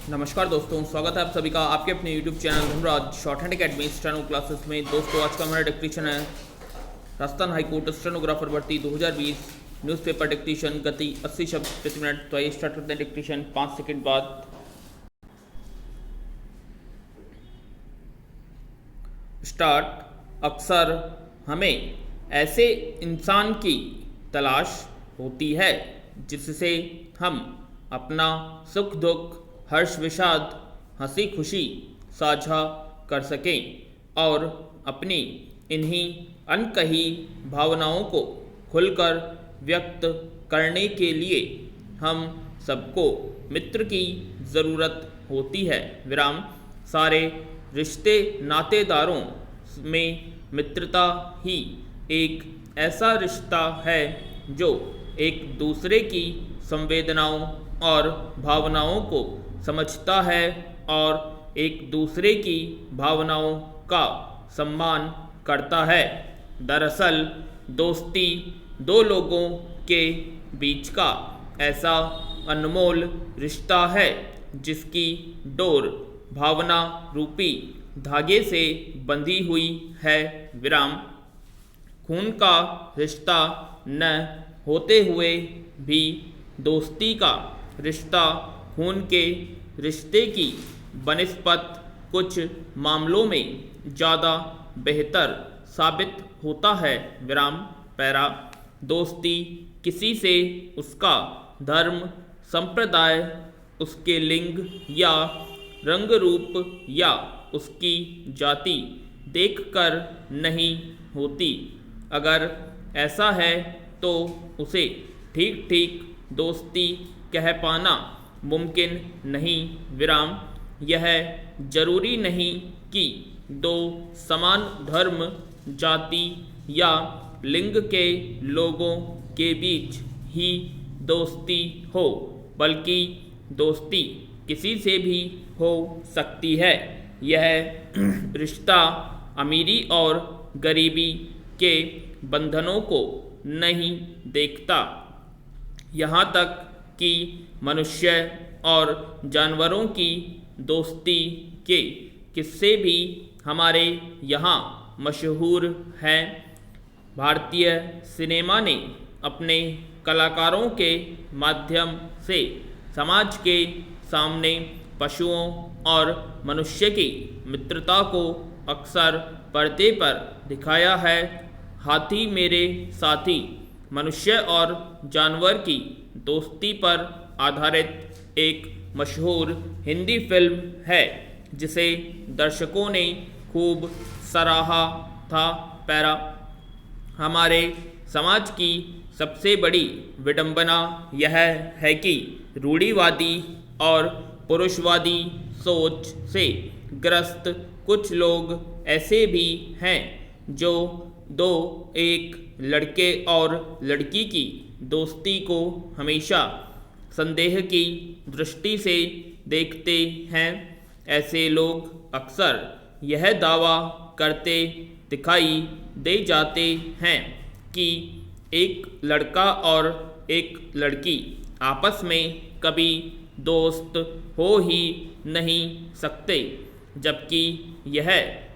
नमस्कार दोस्तों, स्वागत है आप सभी का आपके अपने YouTube channel Dhanraj short hand academy steno classes में। दोस्तों, आज का हमारा डिक्टेशन है राजस्थान हाईकोर्ट स्टेनोग्राफर भर्ती 2020 न्यूज़पेपर डिक्टेशन, गति 80 शब्द प्रति मिनट। तो आइए स्टार्ट करते हैं डिक्टेशन 5 सेकंड बाद। स्टार्ट। अक्सर हमें ऐसे इंसान की तलाश होती है जिससे हम अपना सुख दुख, हर्ष विषाद, हंसी खुशी साझा कर सकें और अपनी इन्हीं अनकही भावनाओं को खुलकर व्यक्त करने के लिए हम सबको मित्र की ज़रूरत होती है। विराम। सारे रिश्ते नातेदारों में मित्रता ही एक ऐसा रिश्ता है जो एक दूसरे की संवेदनाओं और भावनाओं को समझता है और एक दूसरे की भावनाओं का सम्मान करता है। दरअसल दोस्ती दो लोगों के बीच का ऐसा अनमोल रिश्ता है जिसकी डोर भावना रूपी धागे से बंधी हुई है। विराम। खून का रिश्ता न होते हुए भी दोस्ती का रिश्ता खून के रिश्ते की बनिस्बत कुछ मामलों में ज़्यादा बेहतर साबित होता है। विराम। पैरा। दोस्ती किसी से उसका धर्म, संप्रदाय, उसके लिंग या रंग रूप या उसकी जाति देखकर नहीं होती। अगर ऐसा है तो उसे ठीक ठीक दोस्ती कह पाना मुमकिन नहीं। विराम। यह जरूरी नहीं कि दो समान धर्म, जाति या लिंग के लोगों के बीच ही दोस्ती हो, बल्कि दोस्ती किसी से भी हो सकती है। यह रिश्ता अमीरी और गरीबी के बंधनों को नहीं देखता। यहाँ तक कि मनुष्य और जानवरों की दोस्ती के किस्से भी हमारे यहाँ मशहूर हैं। भारतीय सिनेमा ने अपने कलाकारों के माध्यम से समाज के सामने पशुओं और मनुष्य की मित्रता को अक्सर पर्दे पर दिखाया है। हाथी मेरे साथी मनुष्य और जानवर की दोस्ती पर आधारित एक मशहूर हिंदी फिल्म है जिसे दर्शकों ने खूब सराहा था। पैरा। हमारे समाज की सबसे बड़ी विडंबना यह है कि रूढ़िवादी और पुरुषवादी सोच से ग्रस्त कुछ लोग ऐसे भी हैं जो एक लड़के और लड़की की दोस्ती को हमेशा संदेह की दृष्टि से देखते हैं। ऐसे लोग अक्सर यह दावा करते दिखाई दे जाते हैं कि एक लड़का और एक लड़की आपस में कभी दोस्त हो ही नहीं सकते, जबकि यह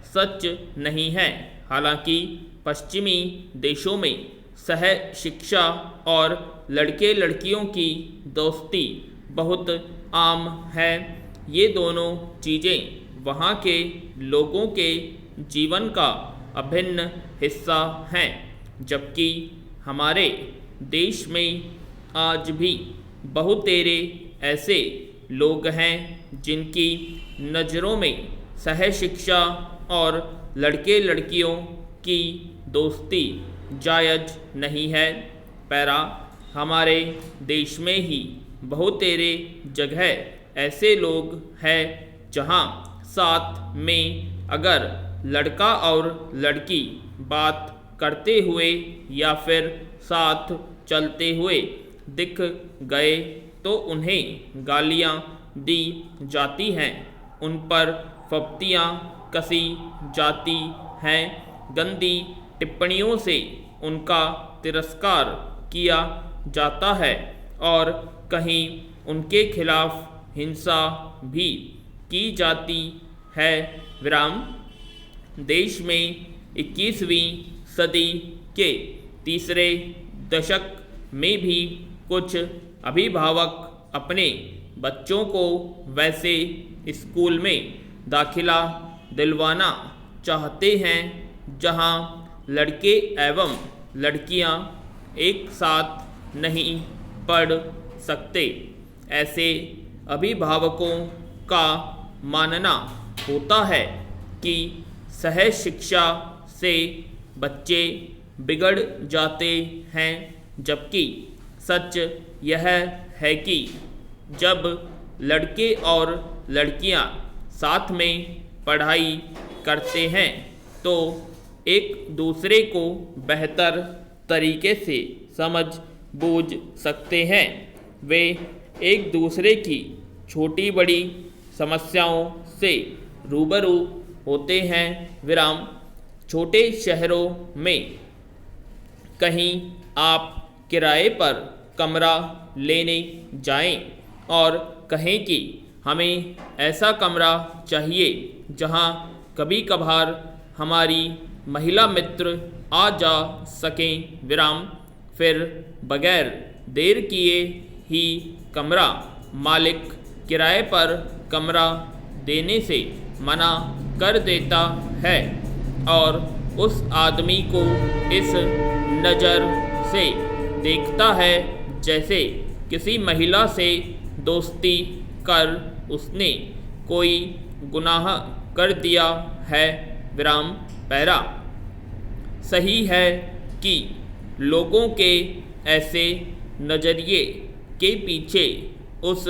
सच नहीं है। हालांकि पश्चिमी देशों में सह शिक्षा और लड़के लड़कियों की दोस्ती बहुत आम है। ये दोनों चीज़ें वहाँ के लोगों के जीवन का अभिन्न हिस्सा हैं, जबकि हमारे देश में आज भी बहुतेरे ऐसे लोग हैं जिनकी नज़रों में सह शिक्षा और लड़के लड़कियों की दोस्ती जायज़ नहीं है। पैरा। हमारे देश में ही बहुतेरे जगह ऐसे लोग हैं जहां साथ में अगर लड़का और लड़की बात करते हुए या फिर साथ चलते हुए दिख गए तो उन्हें गालियां दी जाती हैं, उन पर फप्तियां कसी जाती हैं, गंदी टिप्पणियों से उनका तिरस्कार किया जाता है और कहीं उनके खिलाफ हिंसा भी की जाती है। विराम। देश में 21वीं सदी के तीसरे दशक में भी कुछ अभिभावक अपने बच्चों को वैसे स्कूल में दाखिला दिलवाना चाहते हैं जहां लड़के एवं लड़कियां एक साथ नहीं पढ़ सकते। ऐसे अभिभावकों का मानना होता है कि सहज शिक्षा से बच्चे बिगड़ जाते हैं, जबकि सच यह है कि जब लड़के और लड़कियां साथ में पढ़ाई करते हैं तो एक दूसरे को बेहतर तरीके से समझ बूझ सकते हैं। वे एक दूसरे की छोटी बड़ी समस्याओं से रूबरू होते हैं। विराम। छोटे शहरों में कहीं आप किराए पर कमरा लेने जाएं और कहें कि हमें ऐसा कमरा चाहिए जहां कभी कभार हमारी महिला मित्र आ जा सकें। विराम। फिर बगैर देर किए ही कमरा मालिक किराए पर कमरा देने से मना कर देता है और उस आदमी को इस नज़र से देखता है जैसे किसी महिला से दोस्ती कर उसने कोई गुनाह कर दिया है। विराम। पैरा। सही है कि लोगों के ऐसे नज़रिए के पीछे उस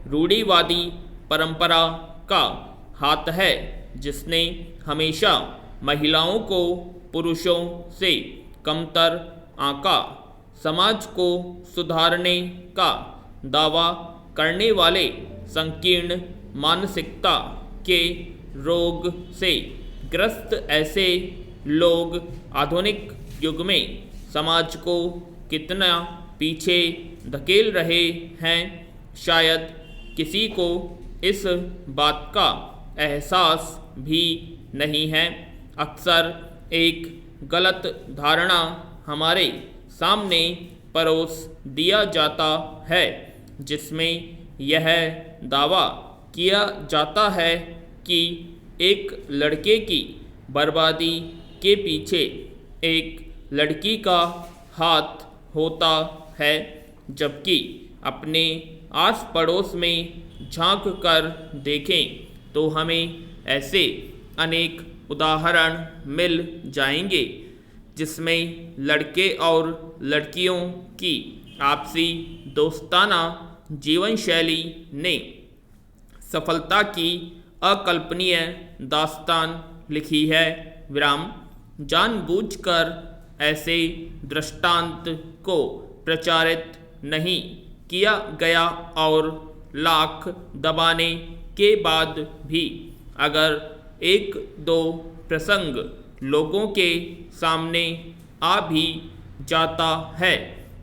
रूढ़िवादी परंपरा का हाथ है जिसने हमेशा महिलाओं को पुरुषों से कमतर आंका। समाज को सुधारने का दावा करने वाले संकीर्ण मानसिकता के रोग से ग्रस्त ऐसे लोग आधुनिक युग में समाज को कितना पीछे धकेल रहे हैं, शायद किसी को इस बात का एहसास भी नहीं है। अक्सर एक गलत धारणा हमारे सामने परोस दिया जाता है जिसमें यह दावा किया जाता है कि एक लड़के की बर्बादी के पीछे एक लड़की का हाथ होता है, जबकि अपने आस पड़ोस में झांक कर देखें तो हमें ऐसे अनेक उदाहरण मिल जाएंगे जिसमें लड़के और लड़कियों की आपसी दोस्ताना जीवन शैली ने सफलता की अकल्पनीय दास्तान लिखी है। विराम। जानबूझकर ऐसे दृष्टांत को प्रचारित नहीं किया गया और लाख दबाने के बाद भी अगर एक दो प्रसंग लोगों के सामने आ भी जाता है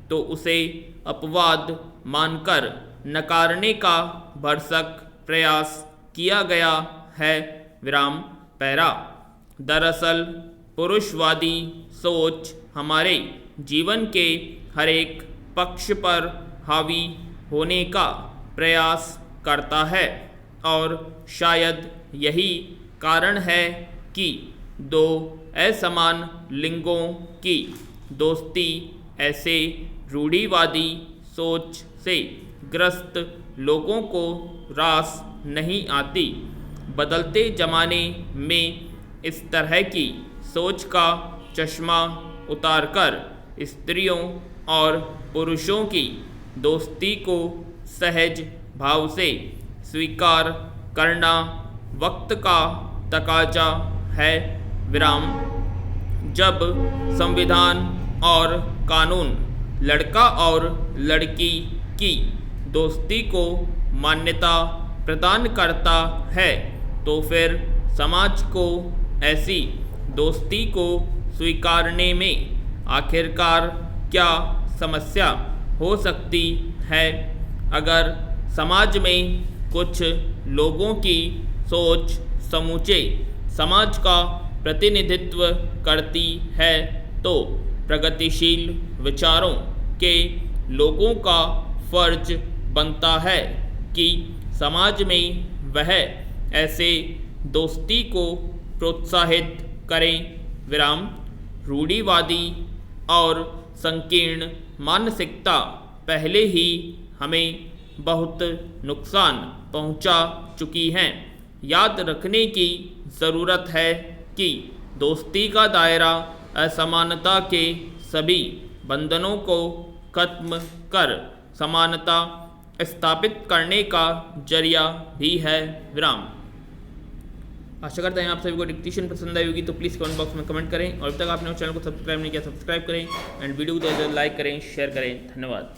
तो उसे अपवाद मानकर नकारने का भरसक प्रयास किया गया है। विराम। पैरा। दरअसल पुरुषवादी सोच हमारे जीवन के हर एक पक्ष पर हावी होने का प्रयास करता है और शायद यही कारण है कि दो असमान लिंगों की दोस्ती ऐसे रूढ़िवादी सोच से ग्रस्त लोगों को रास नहीं आती। बदलते ज़माने में इस तरह की सोच का चश्मा उतारकर स्त्रियों और पुरुषों की दोस्ती को सहज भाव से स्वीकार करना वक्त का तकाजा है। विराम। जब संविधान और कानून लड़का और लड़की की दोस्ती को मान्यता प्रदान करता है तो फिर समाज को ऐसी दोस्ती को स्वीकारने में आखिरकार क्या समस्या हो सकती है। अगर समाज में कुछ लोगों की सोच समूचे समाज का प्रतिनिधित्व करती है तो प्रगतिशील विचारों के लोगों का फर्ज बनता है कि समाज में वह ऐसे दोस्ती को प्रोत्साहित करें विराम। रूढ़िवादी और संकीर्ण मानसिकता पहले ही हमें बहुत नुकसान पहुंचा चुकी हैं। याद रखने की ज़रूरत है कि दोस्ती का दायरा असमानता के सभी बंधनों को खत्म कर समानता स्थापित करने का जरिया भी है विराम। आशा करते हैं आप सभी को डिक्टेशन पसंद आई होगी, तो प्लीज़ कमेंट बॉक्स में कमेंट करें और अब तक आपने उस चैनल को सब्सक्राइब नहीं किया सब्सक्राइब करें एंड वीडियो को लाइक करें शेयर करें। धन्यवाद।